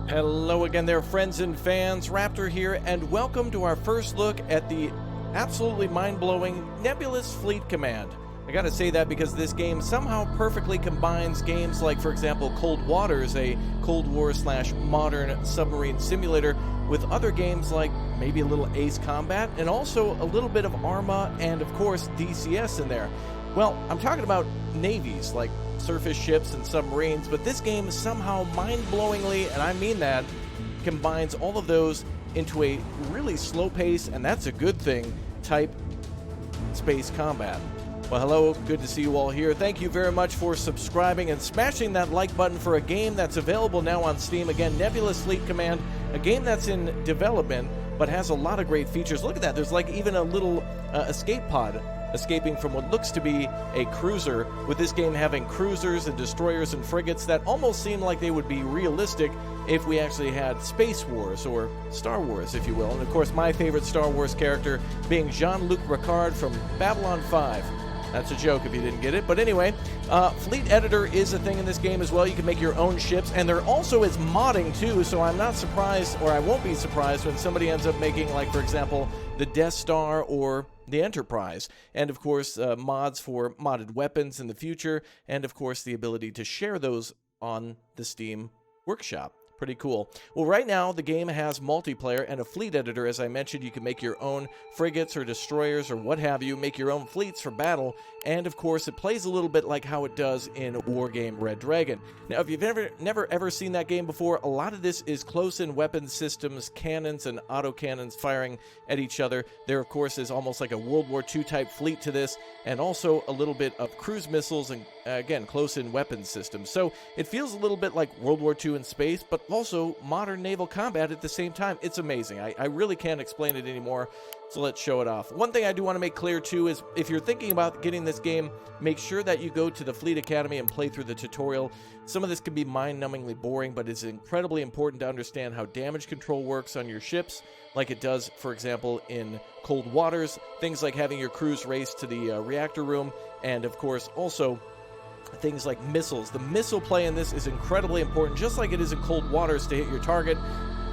Hello again there, friends and fans. Raptor here, and welcome to our first look at the absolutely mind-blowing Nebulous Fleet Command. I gotta say that because this game somehow perfectly combines games like, for example, Cold Waters, a Cold War / modern submarine simulator, with other games like maybe a little Ace Combat, and also a little bit of Arma and, of course, DCS in there. Well, I'm talking about navies, like surface ships and submarines, but this game somehow mind-blowingly, and I mean that, combines all of those into a really slow pace, and that's a good thing, type space combat. Well, hello, good to see you all here. Thank you very much for subscribing and smashing that like button for a game that's available now on Steam. Again, Nebulous Fleet Command, a game that's in development, but has a lot of great features. Look at that, there's like even a little escape pod escaping from what looks to be a cruiser, with this game having cruisers and destroyers and frigates that almost seem like they would be realistic if we actually had Space Wars, or Star Wars, if you will. And of course, my favorite Star Wars character being Jean-Luc Picard from Babylon 5. That's a joke if you didn't get it. But anyway, Fleet Editor is a thing in this game as well. You can make your own ships, and there also is modding too, so I'm not surprised, or I won't be surprised, when somebody ends up making, like, for example, the Death Star or the Enterprise. And of course, mods for modded weapons in the future, and of course, the ability to share those on the Steam Workshop. Pretty cool. Well, right now, the game has multiplayer and a fleet editor. As I mentioned, you can make your own frigates or destroyers or what have you, make your own fleets for battle, and of course, it plays a little bit like how it does in Wargame Red Dragon. Now, if you've never ever seen that game before, a lot of this is close-in weapon systems, cannons and autocannons firing at each other. There, of course, is almost like a World War II type fleet to this, and also a little bit of cruise missiles and, again, close-in weapon systems. So it feels a little bit like World War II in space, but also modern naval combat at the same time. It's amazing. I really can't explain it anymore, so let's show it off. One thing I do want to make clear too is, if you're thinking about getting this game, make sure that you go to the Fleet Academy and play through the tutorial. Some of this can be mind-numbingly boring, but it's incredibly important to understand how damage control works on your ships, like it does, for example, in Cold Waters. Things like having your crews race to the reactor room, and of course also things like missiles. The missile play in this is incredibly important, just like it is in Cold Waters, to hit your target.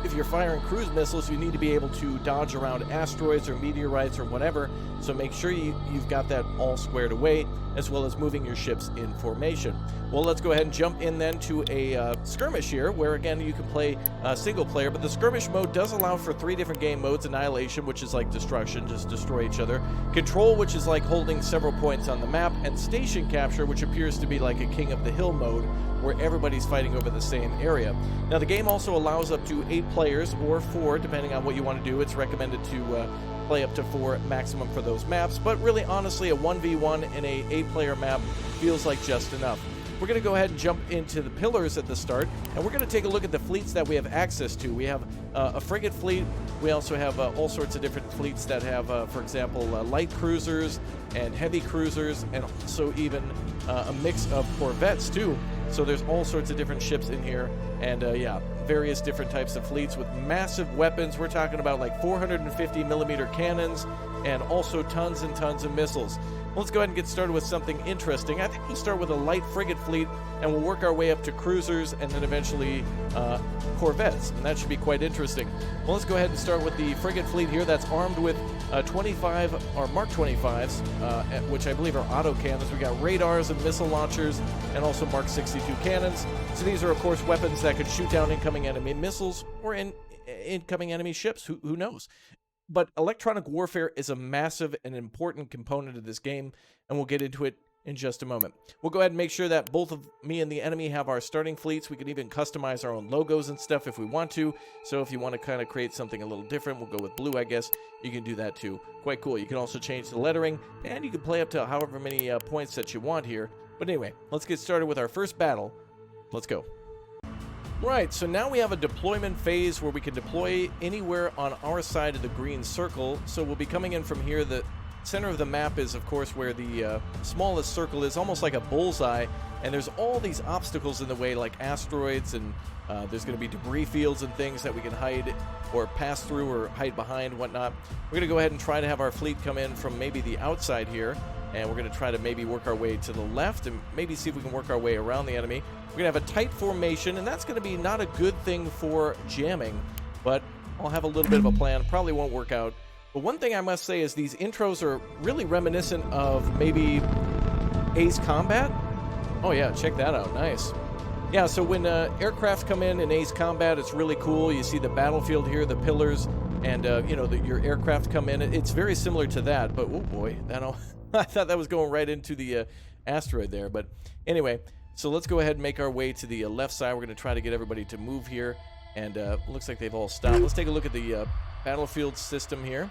If you're firing cruise missiles, you need to be able to dodge around asteroids or meteorites or whatever, so make sure you've got that all squared away, as well as moving your ships in formation. Well, let's go ahead and jump in then to a skirmish here, where again you can play single player, but the skirmish mode does allow for 3 different game modes: Annihilation, which is like destruction, just destroy each other; Control, which is like holding several points on the map; and Station Capture, which appears to be like a King of the Hill mode, where everybody's fighting over the same area. Now, the game also allows up to 8 players, or 4, depending on what you want to do. It's recommended to play up to 4 maximum for those maps, but really, honestly, a 1v1 in a 8-player map feels like just enough. We're going to go ahead and jump into the pillars at the start, and we're going to take a look at the fleets that we have access to. We have a frigate fleet. We also have all sorts of different fleets that have, for example, light cruisers and heavy cruisers, and also even a mix of corvettes, too. So there's all sorts of different ships in here, and yeah, various different types of fleets with massive weapons. We're talking about like 450 millimeter cannons, and also tons and tons of missiles. Let's go ahead and get started with something interesting. I think we'll start with a light frigate fleet, and we'll work our way up to cruisers, and then eventually corvettes, and that should be quite interesting. Well, let's go ahead and start with the frigate fleet here that's armed with 25 or Mark 25s, which I believe are auto cannons. We got radars and missile launchers, and also Mark 62 cannons. So these are, of course, weapons that could shoot down incoming enemy missiles or incoming enemy ships. Who knows? But electronic warfare is a massive and important component of this game, and we'll get into it in just a moment. We'll go ahead and make sure that both of me and the enemy have our starting fleets. We can even customize our own logos and stuff if we want to. So if you want to kind of create something a little different, we'll go with blue, I guess. You can do that too. Quite cool. You can also change the lettering, and you can play up to however many points that you want here. But anyway, let's get started with our first battle. Let's go. Right, so now we have a deployment phase where we can deploy anywhere on our side of the green circle. So we'll be coming in from here. The center of the map is, of course, where the smallest circle is, almost like a bullseye. And there's all these obstacles in the way, like asteroids, and there's going to be debris fields and things that we can hide or pass through or hide behind, whatnot. We're going to go ahead and try to have our fleet come in from maybe the outside here. and we're going to try to maybe work our way to the left and maybe see if we can work our way around the enemy. We're going to have a tight formation, and that's going to be not a good thing for jamming, but I'll have a little bit of a plan. Probably won't work out. But one thing I must say is these intros are really reminiscent of maybe Ace Combat. Oh yeah, check that out. Nice. Yeah, so when aircraft come in Ace Combat, it's really cool. You see the battlefield here, the pillars, and your aircraft come in. It's very similar to that, but oh boy, I thought that was going right into the asteroid there. But anyway, so let's go ahead and make our way to the left side. We're going to try to get everybody to move here, and looks like they've all stopped. Let's take a look at the battlefield system here.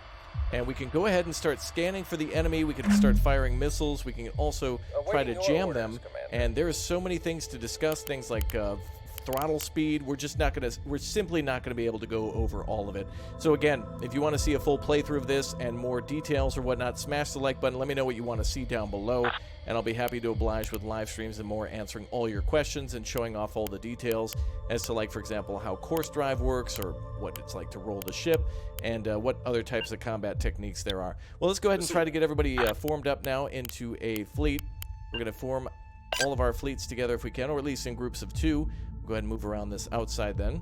And we can go ahead and start scanning for the enemy. We can start firing missiles. We can also try to jam them. And there's so many things to discuss, things like throttle speed. We're simply not gonna be able to go over all of it. So again, if you want to see a full playthrough of this and more details or whatnot, smash the like button. Let me know what you want to see down below, and I'll be happy to oblige with live streams and more, answering all your questions and showing off all the details as to, like, for example, how course drive works, or what it's like to roll the ship, and what other types of combat techniques there are. Well, let's go ahead and try to get everybody formed up now into a fleet. We're going to form all of our fleets together if we can, or at least in groups of 2. We'll go ahead and move around this outside then.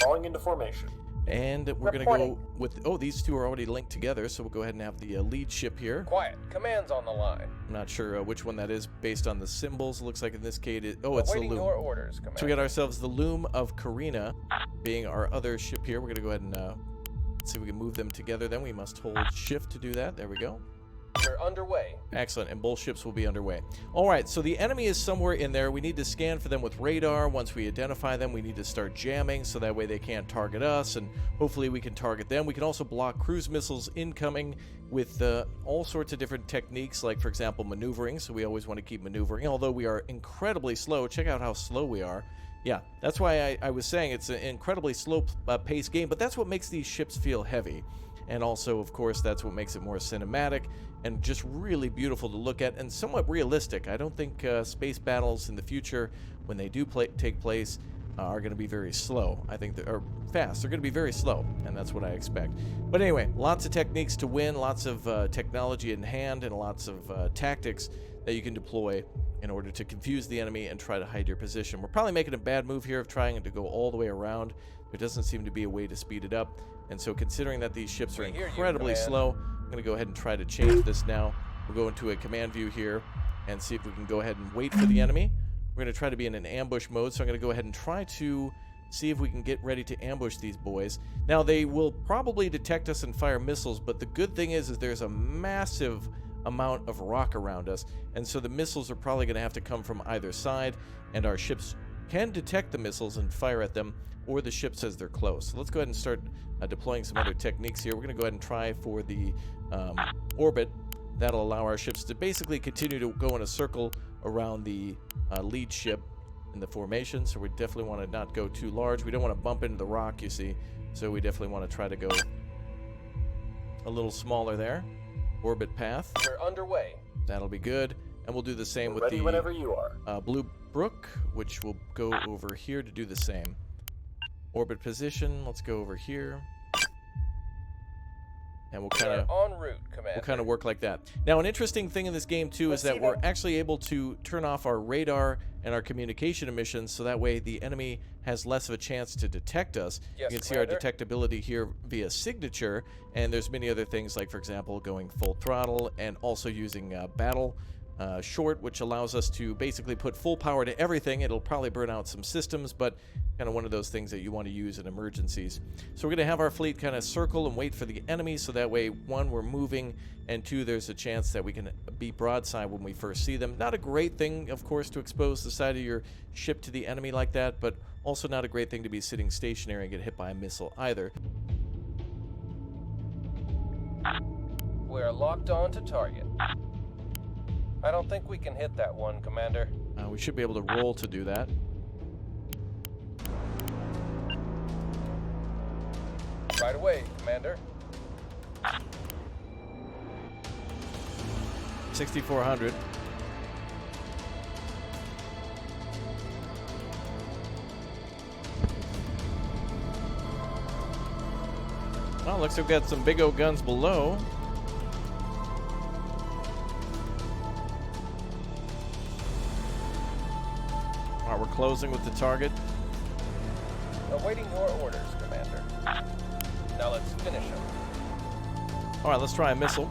Falling into formation. And we're going to go with... Oh, these two are already linked together, so we'll go ahead and have the lead ship here. Quiet. Commands on the line. I'm not sure which one that is based on the symbols. It looks like in this case... it's the Loom. Your orders, Commander. So we got ourselves the Loom of Carina being our other ship here. We're going to go ahead and see if we can move them together. Then we must hold shift to do that. There we go. We're underway. Excellent, and both ships will be underway. All right, so the enemy is somewhere in there. We need to scan for them with radar. Once we identify them, we need to start jamming, so that way they can't target us, and hopefully we can target them. We can also block cruise missiles incoming with all sorts of different techniques, like, for example, maneuvering. So we always want to keep maneuvering, although we are incredibly slow. Check out how slow we are. Yeah, that's why I was saying it's an incredibly slow-paced game, but that's what makes these ships feel heavy. And also, of course, that's what makes it more cinematic and just really beautiful to look at and somewhat realistic. I don't think space battles in the future, when they do take place, are going to be very slow. I think they're fast. They're going to be very slow, and that's what I expect. But anyway, lots of techniques to win, lots of technology in hand, and lots of tactics that you can deploy in order to confuse the enemy and try to hide your position. We're probably making a bad move here of trying to go all the way around. There doesn't seem to be a way to speed it up. And so, considering that these ships are incredibly slow, I'm going to go ahead and try to change this now. We'll go into a command view here and see if we can go ahead and wait for the enemy. We're going to try to be in an ambush mode, so I'm going to go ahead and try to see if we can get ready to ambush these boys. Now, they will probably detect us and fire missiles, but the good thing is there's a massive amount of rock around us, and so the missiles are probably going to have to come from either side, and our ships can detect the missiles and fire at them, or the ship says they're close. So let's go ahead and start deploying some other techniques here. We're going to go ahead and try for the orbit. That'll allow our ships to basically continue to go in a circle around the lead ship in the formation. So we definitely want to not go too large. We don't want to bump into the rock, you see. So we definitely want to try to go a little smaller there. Orbit path. We're underway. That'll be good. And we'll do the same with the whenever you are. Blue Brook, which will go over here to do the same. Orbit position, let's go over here. And we'll kind of en route, Commander. We'll kind of work like that. Now, an interesting thing in this game too is that we're actually able to turn off our radar and our communication emissions, so that way the enemy has less of a chance to detect us. Yes, you can see Commander. our detectability here via signature, and there's many other things, like, for example, going full throttle and also using battle short, which allows us to basically put full power to everything. It'll probably burn out some systems, but kind of one of those things that you want to use in emergencies. So we're going to have our fleet kind of circle and wait for the enemy, so that way, 1, we're moving, and 2, there's a chance that we can be broadside when we first see them. Not a great thing, of course, to expose the side of your ship to the enemy like that, but also not a great thing to be sitting stationary and get hit by a missile either. We're locked on to target. I don't think we can hit that one, Commander. We should be able to roll to do that. Right away, Commander. 6,400. Well, looks like we've got some big old guns below. closing with the target. Awaiting your orders, Commander. Now let's finish him. All right, let's try a missile.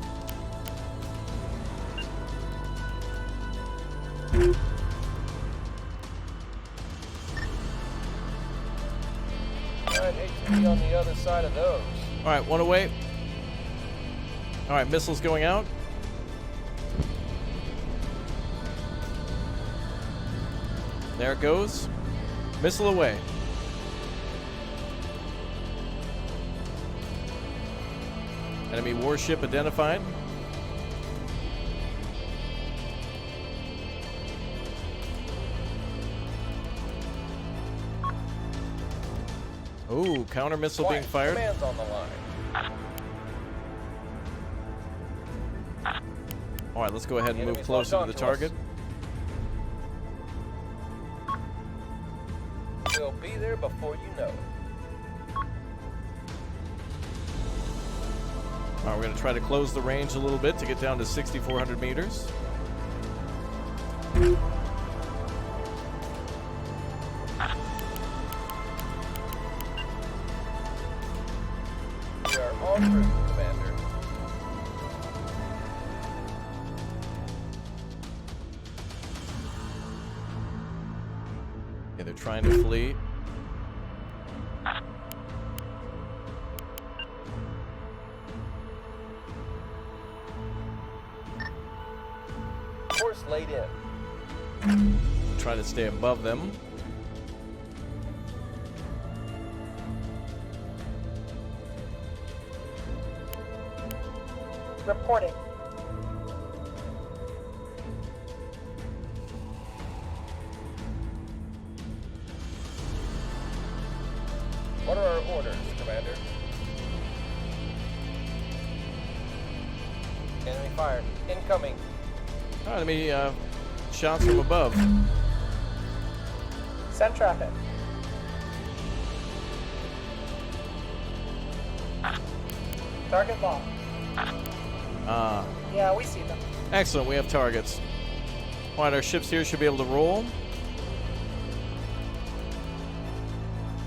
I'd hate to be on the other side of those. All right, one away. All right, missiles going out. There it goes. Missile away. Enemy warship identified. Ooh, counter missile being fired. Commands on the line. All right, let's go ahead and move Enemy's closer to locked the onto us. target. We'll be there before you know it. All right, we're going to try to close the range a little bit to get down to 6,400 meters. We are en route, Commander. Yeah, they're trying to flee. Course laid in. Try to stay above them. Reporting. What are our orders, Commander? Enemy fire. Incoming. All right, enemy shots from above. Send traffic. Target locked. Yeah, we see them. Excellent, we have targets. All right, our ships here should be able to roll.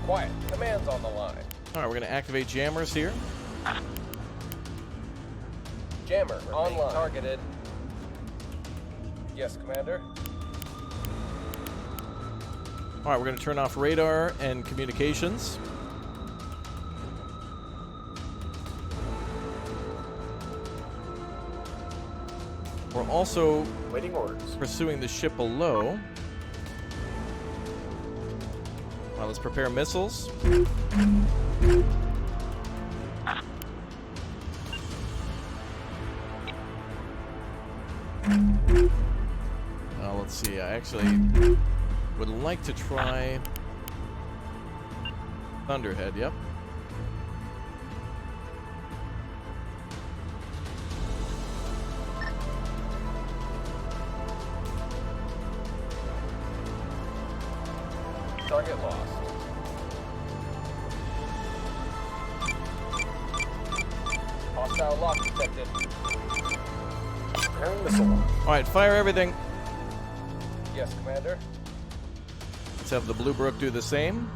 Quiet. Commands on the line. All right, we're going to activate jammers here. Jammer online. Targeted. Yes, Commander. All right, we're going to turn off radar and communications. We're also Waiting orders. pursuing the ship below. All right, let's prepare missiles. Let's see, I actually would like to try Thunderhead, yep. Target lost. Hostile lock detected. Preparing missile launch. All right, fire everything. Yes, Commander. Let's have the Blue Brook do the same.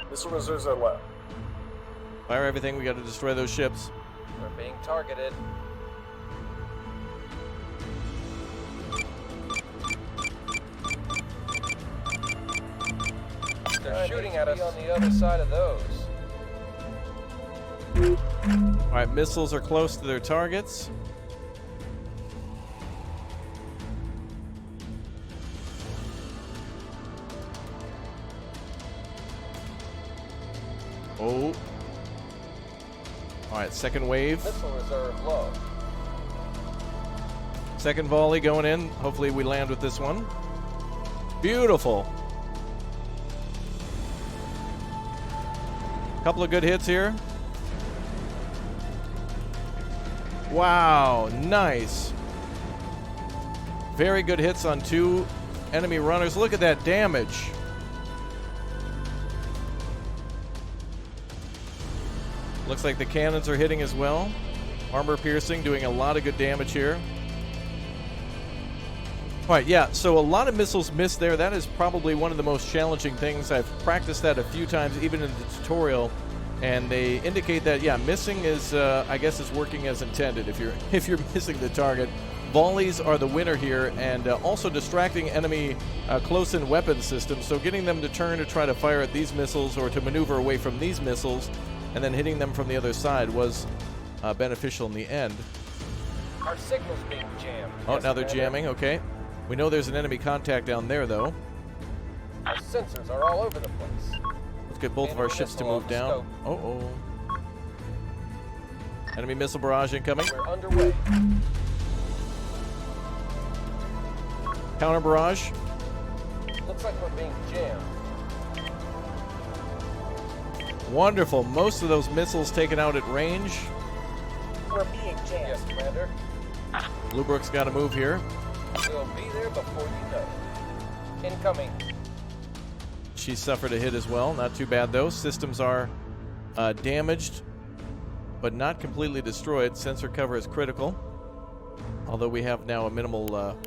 Missile reserves are low. Fire everything, we got to destroy those ships. We're being targeted. They're shooting at us on the other side of those. All right, missiles are close to their targets. Oh. All right, second wave. Missile reserve low. Second volley going in. Hopefully we land with this one. Beautiful. Couple of good hits here. Wow, nice. Very good hits on two enemy runners. Look at that damage. Looks like the cannons are hitting as well. Armor piercing, doing a lot of good damage here. All right, yeah, so a lot of missiles missed there. That is probably one of the most challenging things. I've practiced that a few times, even in the tutorial, and they indicate that, yeah, missing is, I guess, is working as intended if you're missing the target. Volleys are the winner here, and also distracting enemy close-in weapon systems, so getting them to turn to try to fire at these missiles or to maneuver away from these missiles, and then hitting them from the other side was beneficial in the end. Our signal's being jammed. Oh, Yes, now they're Commander. jamming, okay. We know there's an enemy contact down there, though. Our sensors are all over the place. Let's get both of our ships to move down. Uh-oh. Enemy missile barrage incoming. We're underway. Counter barrage. Looks like we're being jammed. Wonderful. Most of those missiles taken out at range. We're being jammed. Yes, Commander. Bluebrook's got to move here. We'll be there before you know. Incoming. She suffered a hit as well. Not too bad, though. Systems are damaged, but not completely destroyed. Sensor cover is critical. Although we have now a minimal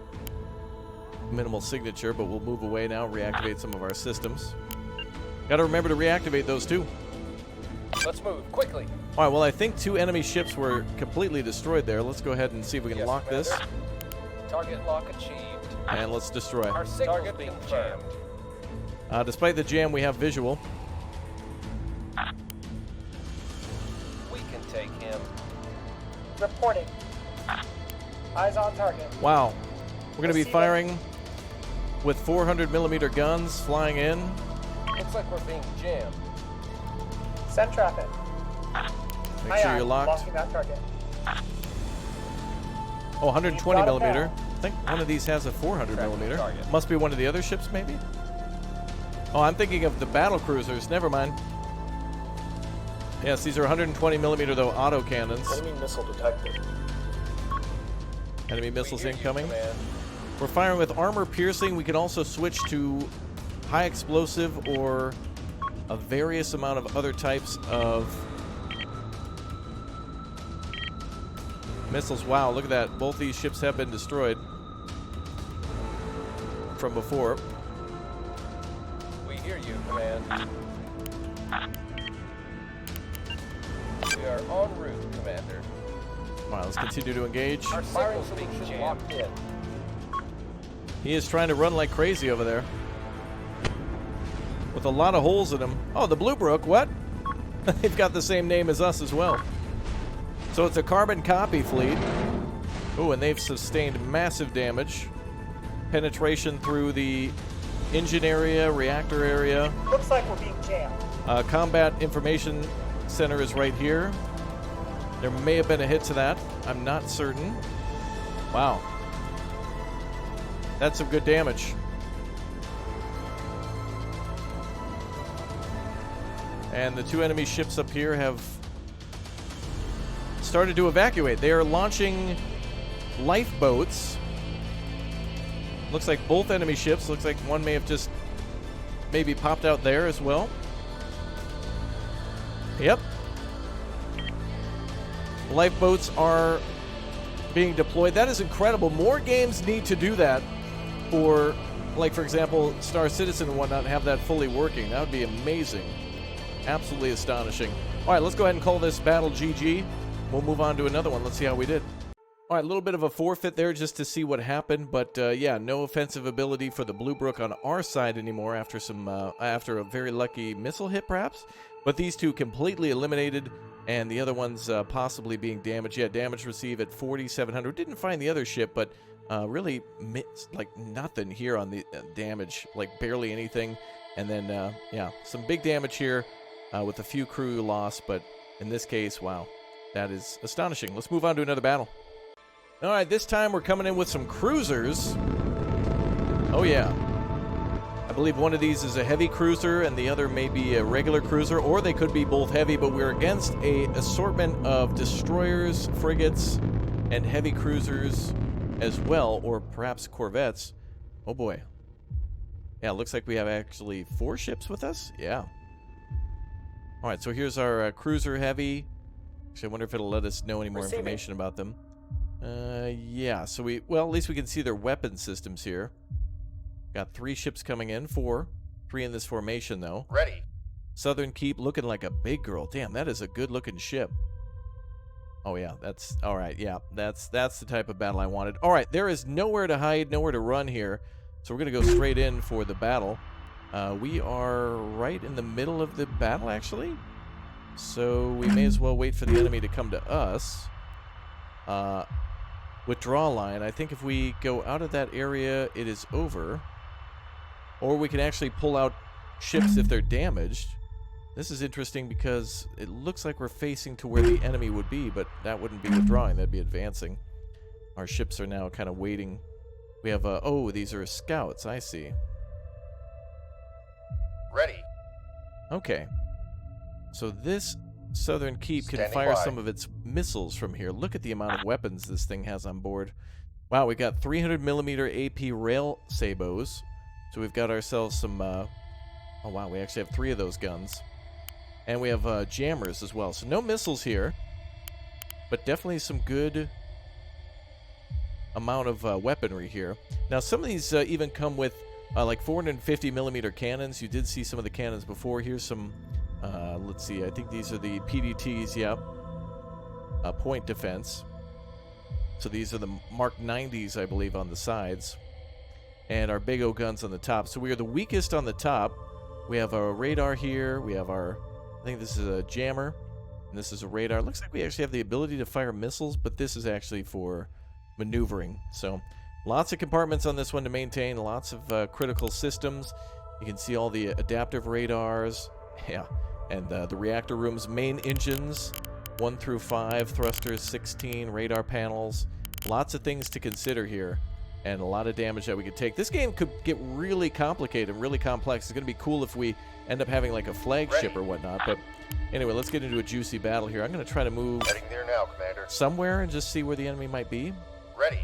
signature, but we'll move away now, reactivate some of our systems. Got to remember to reactivate those, too. Let's move quickly. All right, well, I think 2 enemy ships were completely destroyed there. Let's go ahead and see if we can Yes, lock this. Commander. Target lock achieved. And let's destroy. Our signal's being jammed. Despite the jam, we have visual. We can take him. Reporting. Eyes on target. Wow. We're going to be Receiver. firing with 400mm guns flying in. Looks like we're being jammed. Send traffic. Make Aye, sure aye. you're locked. Locking that target. Oh, 120mm. down. I think one of these has a 400mm. Target. Must be one of the other ships, maybe? Oh, I'm thinking of the battle cruisers. Never mind. Yes, these are 120mm, though, autocannons. Enemy missile detected. Enemy missiles We hear you, incoming. Command. We're firing with armor piercing. We can also switch to high explosive or a various amount of other types of missiles. Wow, look at that. Both these ships have been destroyed from before. We hear you, Command. We are en route, Commander. All right, let's continue to engage. Our signal's being locked in. He is trying to run like crazy over there with a lot of holes in him. Oh, the Blue Brook, what? They've got the same name as us as well. So it's a carbon copy fleet. Oh, and they've sustained massive damage. Penetration through the engine area, reactor area. Looks like we're being jammed. Combat Information Center is right here. There may have been a hit to that. I'm not certain. Wow. That's some good damage. And the 2 enemy ships up here have started to evacuate. They are launching lifeboats. Looks like both enemy ships. Looks like one may have just maybe popped out there as well. Yep. Lifeboats are being deployed. That is incredible. More games need to do that. For, like, for example, Star Citizen and whatnot, have that fully working. That would be amazing. Absolutely astonishing. All right, let's go ahead and call this battle GG. We'll move on to another one. Let's see how we did. All right, a little bit of a forfeit there just to see what happened, but yeah, no offensive ability for the Blue Brook on our side anymore after after a very lucky missile hit, perhaps. But these 2 completely eliminated, and the other ones possibly being damaged. Yeah, damage received at 4,700. Didn't find the other ship, but really like nothing here on the damage, like barely anything. And then yeah, some big damage here with a few crew loss, but in this case, wow, that is astonishing. Let's move on to another battle. All right, this time we're coming in with some cruisers. Oh yeah, I believe one of these is a heavy cruiser and the other may be a regular cruiser, or they could be both heavy, but we're against a assortment of destroyers, frigates, and heavy cruisers as well, or perhaps corvettes. Oh boy. Yeah, it looks like we have actually 4 ships with us. Yeah. All right, so here's our cruiser heavy. Actually, I wonder if it'll let us know any more Receiving. information about them. Yeah, so well, at least we can see their weapon systems here. Got 3 ships coming in, 4. 3 in this formation, though. Ready. Southern Keep looking like a big girl. Damn, that is a good-looking ship. Oh, yeah, that's... All right, yeah, that's the type of battle I wanted. All right, there is nowhere to hide, nowhere to run here. So we're going to go straight in for the battle. We are right in the middle of the battle, actually. So we may as well wait for the enemy to come to us. Withdraw line. I think if we go out of that area, it is over. Or we can actually pull out ships if they're damaged. This is interesting because it looks like we're facing to where the enemy would be, but that wouldn't be withdrawing, that'd be advancing. Our ships are now kind of waiting. We have, oh, these are scouts, I see. Ready. Okay. So this Southern Keep can Standing fire by. some of its missiles from here. Look at the amount of weapons this thing has on board. Wow, we got 300mm AP rail sabos. So we've got ourselves some, oh wow, we actually have 3 of those guns. And we have jammers as well. So no missiles here, but definitely some good amount of weaponry here. Now some of these even come with like 450mm cannons. You did see some of the cannons before. Here's some, let's see, I think these are the PDTs, yeah. Point defense. So these are the Mark 90s, I believe, on the sides. And our big O guns on the top. So we are the weakest on the top. We have a radar here. We have our, I think this is a jammer. And this is a radar. Looks like we actually have the ability to fire missiles, but this is actually for maneuvering. So lots of compartments on this one to maintain. Lots of critical systems. You can see all the adaptive radars. Yeah. And the reactor room's main engines. 1 through 5, thrusters 16, radar panels. Lots of things to consider here. And a lot of damage that we could take. This game could get really complicated and really complex. It's going to be cool if we end up having like a flagship or whatnot. But anyway, let's get into a juicy battle here. I'm going to try to move Heading there now, Commander. somewhere and just see where the enemy might be. Ready.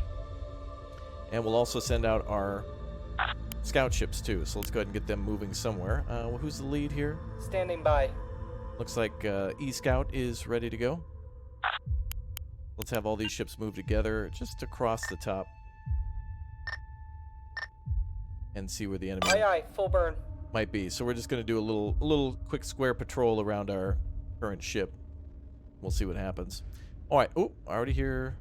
And we'll also send out our scout ships too. So let's go ahead and get them moving somewhere. Well, who's the lead here? Standing by. Looks like E-Scout is ready to go. Let's have all these ships move together just across the top. And see where the enemy Aye, aye, full burn. might be. So we're just going to do a little quick square patrol around our current ship. We'll see what happens. All right. Oh, I already hear.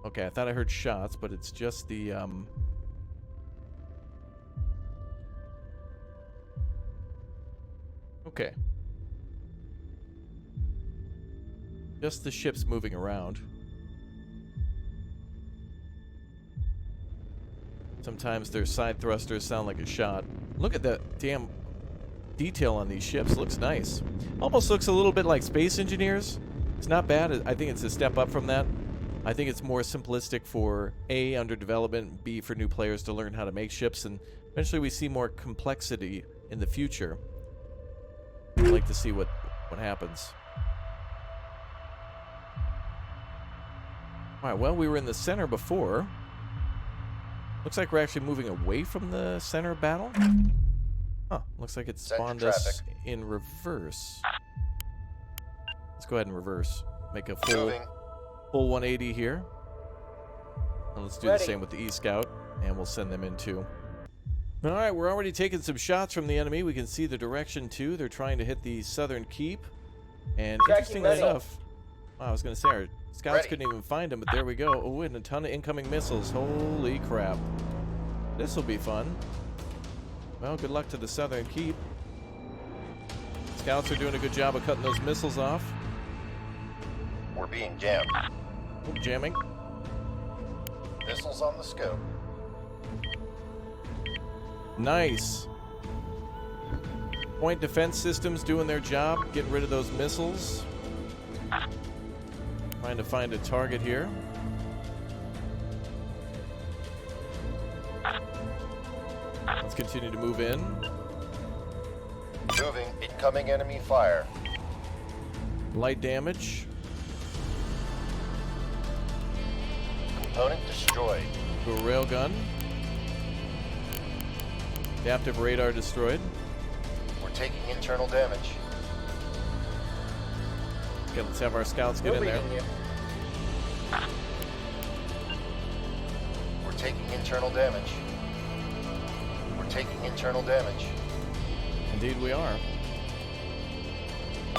Okay, I thought I heard shots, but it's just the Okay. Just the ships moving around. Sometimes their side thrusters sound like a shot. Look at that damn detail on these ships. It looks nice. Almost looks a little bit like Space Engineers. It's not bad. I think it's a step up from that. I think it's more simplistic for A, under development, B, for new players to learn how to make ships, and eventually we see more complexity in the future. I'd like to see what happens. Alright, well, we were in the center before. Looks like we're actually moving away from the center of battle. Huh, looks like it spawned us in reverse. Let's go ahead and reverse. Make a full 180 here. And let's do the same with the E-Scout, and we'll send them in too. Alright, we're already taking some shots from the enemy. We can see the direction too. They're trying to hit the Southern Keep. And interestingly enough, I was going to say our scouts couldn't even find them, but there we go. Oh, and a ton of incoming missiles. Holy crap. This will be fun. Well, good luck to the Southern Keep. Scouts are doing a good job of cutting those missiles off. We're being jammed. Oh, jamming. Missiles on the scope. Nice. Point defense systems doing their job, getting rid of those missiles. Trying to find a target here. Let's continue to move in. Moving. Incoming enemy fire. Light damage. Component destroyed. To a railgun. Adaptive radar destroyed. We're taking internal damage. Okay, let's have our scouts get We're in there. reading you. We're taking internal damage. We're taking internal damage. Indeed we are.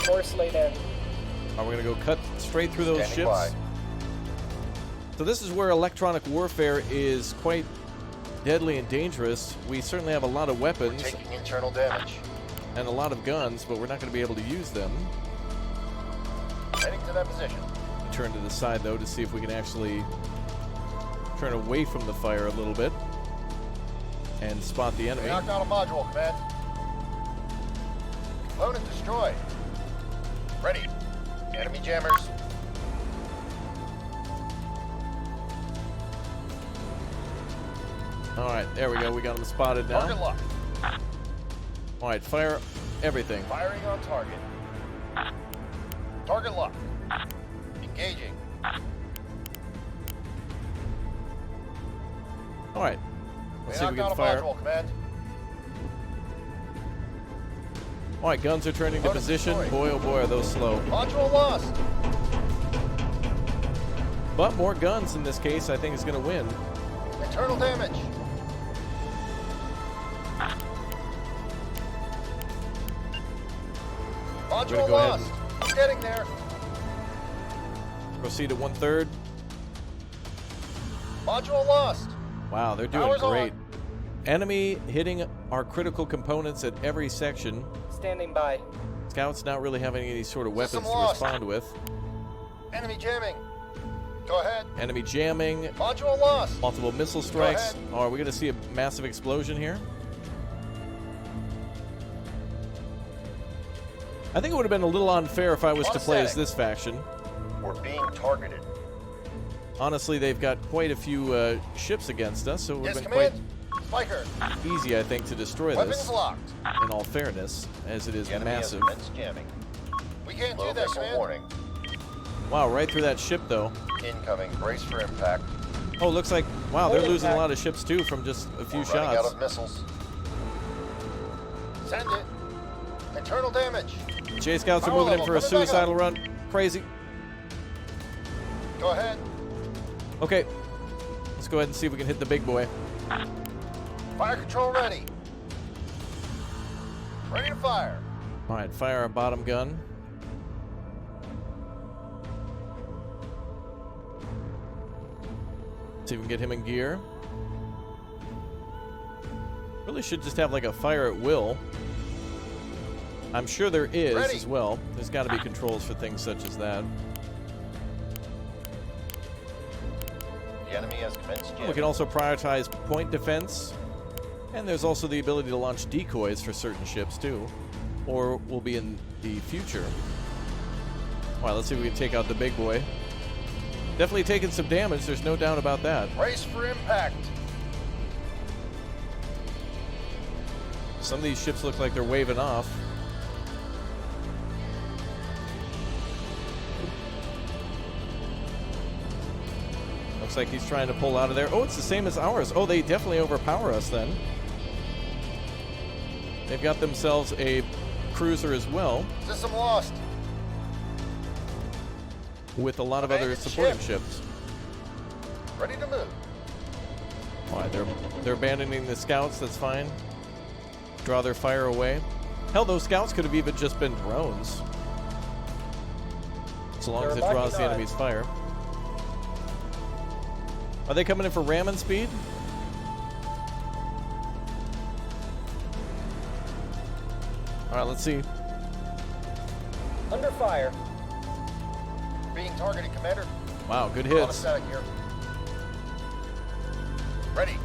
Force laid in. We're going to go cut straight through those Standing ships. by. So this is where electronic warfare is quite deadly and dangerous. We certainly have a lot of We're weapons taking internal damage. and a lot of guns, but we're not going to be able to use them. Heading to that position. Turn to the side, though, to see if we can actually turn away from the fire a little bit and spot the enemy. Knocked out a module, command. Component destroyed. Ready. Enemy jammers. All right, there we go. We got them spotted now. Target locked. All right, fire everything. Firing on target. Target locked. Engaging. All right, We let's see if we knocked can out a fire. module, command. All right, guns are turning to Opponent position. destroyed. Boy, oh boy, are those slow. Module lost. But more guns in this case, I think, is going to win. Internal damage. gonna Module go ahead lost. I'm getting there. Proceed at 1/3. Module lost. Wow, they're doing Power's on. great. Enemy hitting our critical components at every section. Standing by. Scouts not really having any sort of System weapons to lost. respond with. Enemy jamming. Go ahead. Enemy jamming, Module lost. multiple missile strikes. ahead. Oh, are we going to see a massive explosion here? I think it would have been a little unfair if I was to play as this faction. We're being targeted. Honestly, they've got quite a few ships against us, so it would Yes, have been command. Spiker. quite easy, I think, to destroy Weapons this, locked. in all fairness, as it is The enemy has massive. immense jamming. We can't do that, command. Warning. Wow, right through that ship, though. Incoming. Brace for impact. Oh, looks like, wow, they're Full losing a impact. lot of ships, too, from just a few We're running out shots. of missiles. Send it. Internal damage. J Scouts are Power moving in level, for a coming back suicidal up. run. Crazy. Go ahead. Okay, let's go ahead and see if we can hit the big boy. Fire control ready. Ready to fire. All right, fire our bottom gun. See if we can get him in gear. Really should just have like a fire at will. I'm sure there is Ready. as well. There's got to be controls for things such as that. The enemy has commenced jamming. We can also prioritize point defense. And there's also the ability to launch decoys for certain ships too. Or will be in the future. All right, let's see if we can take out the big boy. Definitely taking some damage, there's no doubt about that. Brace for impact. Some of these ships look like they're waving off. Looks like he's trying to pull out of there. Oh, it's the same as ours. Oh, they definitely overpower us then. They've got themselves a cruiser as well, System lost. with a lot of other Abandoned supporting ship. ships. Ready to move. All right, they're abandoning the scouts. That's fine. Draw their fire away. Hell, those scouts could have even just been drones, so long as it They're draws the locking on. enemy's fire. Are they coming in for ramming speed? All right, let's see. Under fire. Being targeted, Commander. Wow, good On a hits. static here. Ready.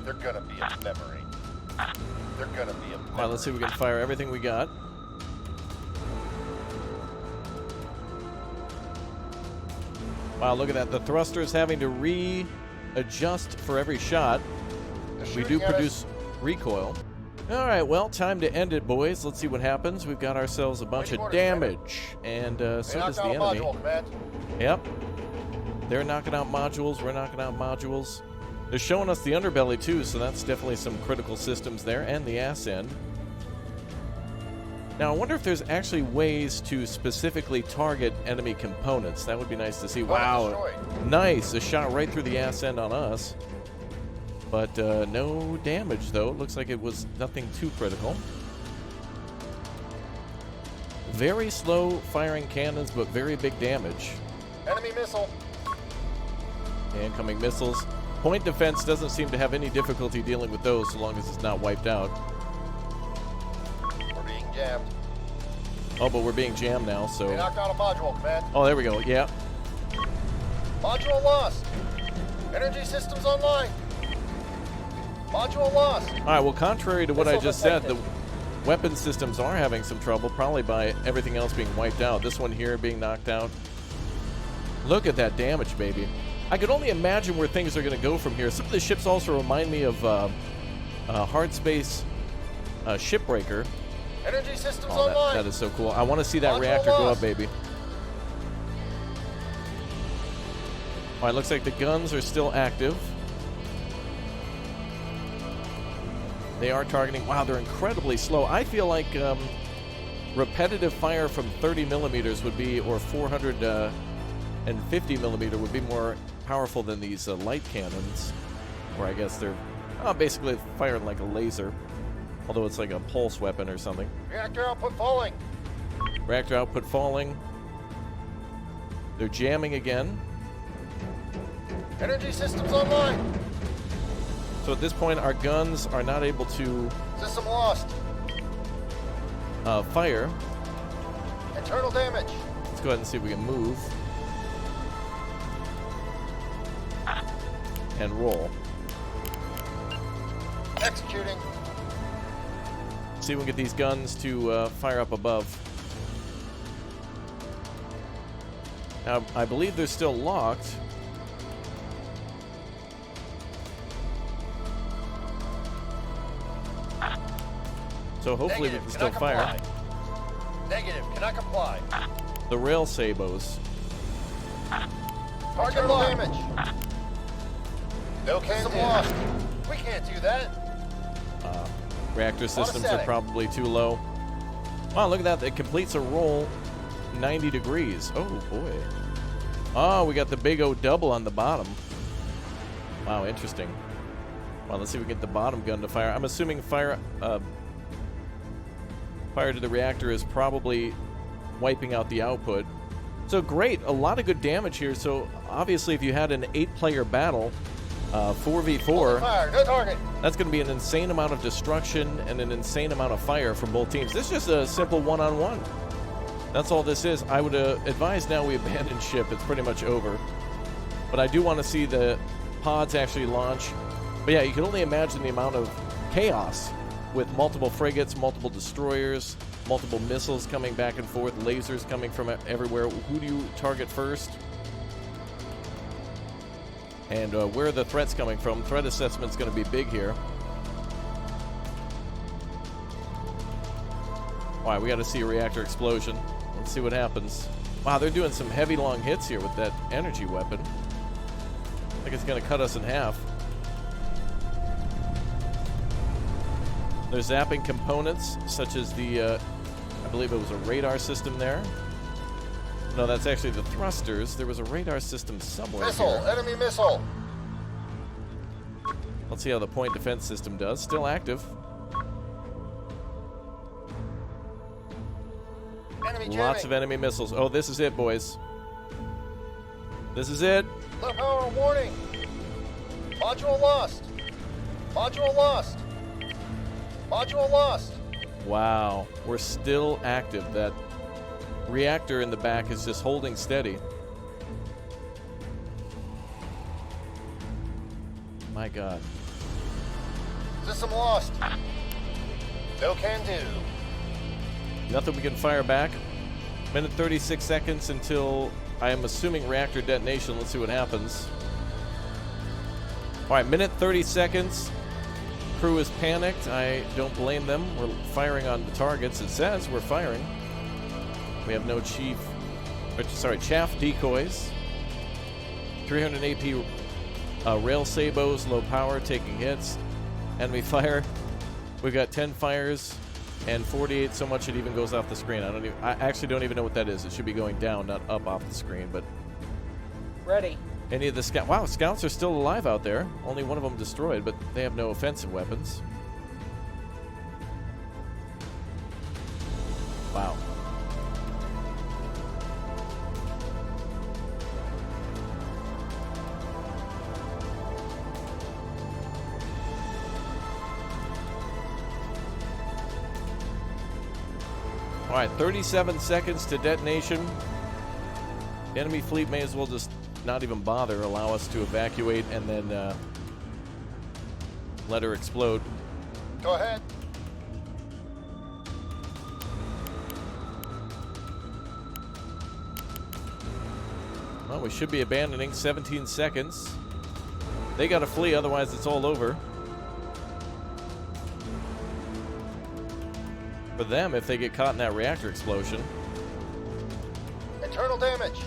They're gonna be a memory. They're gonna be a memory. All right, let's see if we can fire everything we got. Wow, look at that. The thruster is having to readjust for every shot. They're We shooting do at us. produce recoil. All right, well, time to end it, boys. Let's see what happens. We've got ourselves a bunch of damage, and so does the enemy. Module, Command. Yep. They're knocking out modules. We're knocking out modules. They're showing us the underbelly, too, so that's definitely some critical systems there, and the ass end. Now, I wonder if there's actually ways to specifically target enemy components. That would be nice to see. Wow. Nice. A shot right through the ass end on us. But no damage, though. It looks like it was nothing too critical. Very slow firing cannons, but very big damage. Enemy missile. Incoming missiles. Point defense doesn't seem to have any difficulty dealing with those so long as it's not wiped out. We're being jammed. Oh, but we're being jammed now, so... They knocked out a module, Command. Oh, there we go. Yeah. Module lost. Energy systems online. Module lost. All right, well, contrary to what I Missile just said, the detected. weapon systems are having some trouble, probably by everything else being wiped out. This one here being knocked out. Look at that damage, baby. I could only imagine where things are going to go from here. Some of the ships also remind me of Hard Space Shipbreaker. Energy systems Oh, online. that is so cool. I want to see that Module reactor go up, lost. baby. All right, looks like the guns are still active. They are targeting. Wow, they're incredibly slow. I feel like repetitive fire from 30 millimeters would be, or 450 millimeter would be more powerful than these light cannons, where I guess they're basically firing like a laser, although it's like a pulse weapon or something. Reactor output falling. Reactor output falling. They're jamming again. Energy systems online. So at this point, our guns are not able to System lost. fire. Internal damage. Let's go ahead and see if we can move. And roll. Executing. See if we can get these guns to fire up above. Now, I believe they're still locked. So hopefully Negative, we can still cannot fire. comply. Negative, cannot comply. The rail sabos. Target damage. No can lost. We can't do that. Reactor systems are setting. probably too low. Wow, look at that. It completes a roll 90 degrees. Oh, boy. Oh, we got the big O double on the bottom. Wow, interesting. Well, let's see if we can get the bottom gun to fire. I'm assuming fire to the reactor is probably wiping out the output. So great, a lot of good damage here. So obviously if you had an 8-player battle, 4v4, Fire, no target. that's going to be an insane amount of destruction and an insane amount of fire from both teams. This is just a simple one-on-one. That's all this is. I would advise now we abandon ship. It's pretty much over. But I do want to see the pods actually launch. But yeah, you can only imagine the amount of chaos with multiple frigates, multiple destroyers, multiple missiles coming back and forth, lasers coming from everywhere. Who do you target first? And where are the threats coming from? Threat assessment's going to be big here. All right, we got to see a reactor explosion. Let's see what happens. Wow, they're doing some heavy long hits here with that energy weapon. I think it's going to cut us in half. They're zapping components, such as the, I believe it was a radar system there. No, that's actually the thrusters. There was a radar system somewhere Missile, here. enemy missile. Let's see how the point defense system does. Still active. Enemy Lots of enemy missiles. Oh, this is it, boys. This is it. Low power warning. Module lost. Module lost. Module lost. Wow, we're still active. That reactor in the back is just holding steady. My God. System lost. No can do. Nothing we can fire back. Minute 36 seconds until, I am assuming, reactor detonation. Let's see what happens. All right, minute 30 seconds. crew is panicked. I don't blame them. We're firing on the targets. It says we're firing. We have no chaff decoys. 300 AP rail sabos, low power, taking hits. Enemy fire. We've got 10 fires and 48 so much it even goes off the screen. I actually don't even know what that is. It should be going down, not up off the screen, but Ready. any of the scouts are still alive out there. Only one of them destroyed, but they have no offensive weapons. Wow. All right, 37 seconds to detonation. The enemy fleet may as well just not even bother, allow us to evacuate, and then let her explode. Go ahead. Well, we should be abandoning. 17 seconds. They got to flee, otherwise it's all over. For them, if they get caught in that reactor explosion. Internal damage.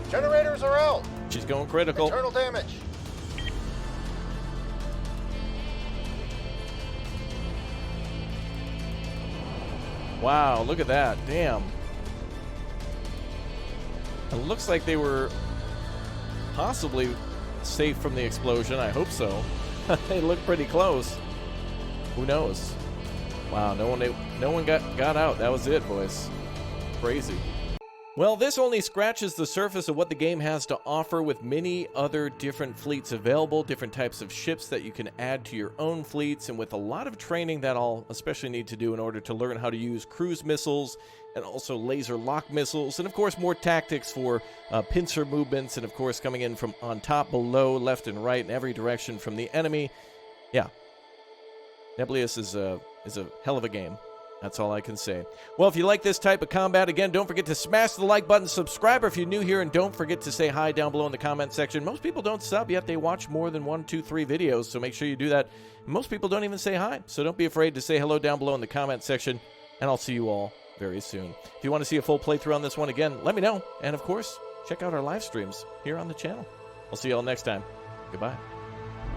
Generators are out. She's going critical. Internal damage. Wow, look at that. Damn. It looks like they were possibly safe from the explosion. I hope so. They look pretty close. Who knows? Wow, no one got out. That was it, boys. Crazy. Well, this only scratches the surface of what the game has to offer, with many other different fleets available, different types of ships that you can add to your own fleets, and with a lot of training that I'll especially need to do in order to learn how to use cruise missiles and also laser lock missiles, and of course more tactics for pincer movements, and of course coming in from on top, below, left and right, in every direction from the enemy. Yeah. Nebulous is a hell of a game. That's all I can say. Well, if you like this type of combat, again, don't forget to smash the like button, subscribe if you're new here, and don't forget to say hi down below in the comment section. Most people don't sub, yet they watch more than 1, 2, 3 videos, so make sure you do that. Most people don't even say hi, so don't be afraid to say hello down below in the comment section, and I'll see you all very soon. If you want to see a full playthrough on this one, again, let me know. And, of course, check out our live streams here on the channel. I'll see you all next time. Goodbye.